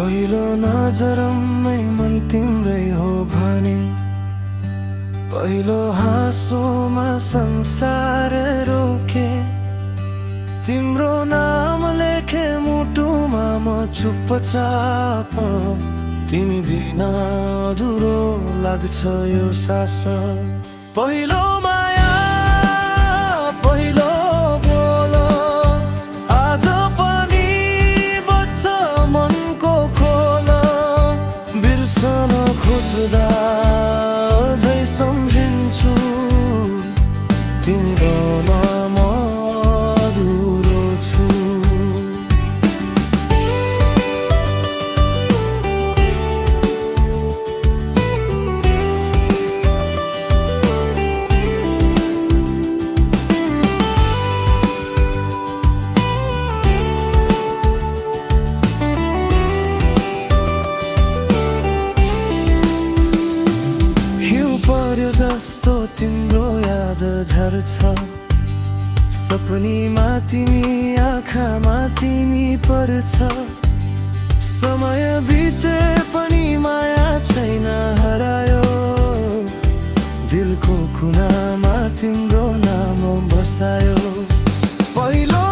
पहिलो नजरमै मन तिम्रै हो भने, पहिलो हाँसोमा संसार रोके। तिम्रो नाम लेखे मुटुमा म चुपचाप, तिमी बिना अधुरो लाग्छ यो सास। पहिलो माया पहिलो बोल आज पनि बच्छ मनको खोल। बिर्सन खोज्दा अझै सम्झिन्छु तिमी बिना म अधुरो छु। जस्तो तिम्रो याद झर्छ सपनीमा, तिमी आँखामा तिमी पर्छ। समय बिते पनि माया छैन हरायो, दिलको कुनामा तिम्रो नाम बसायो। पहिलो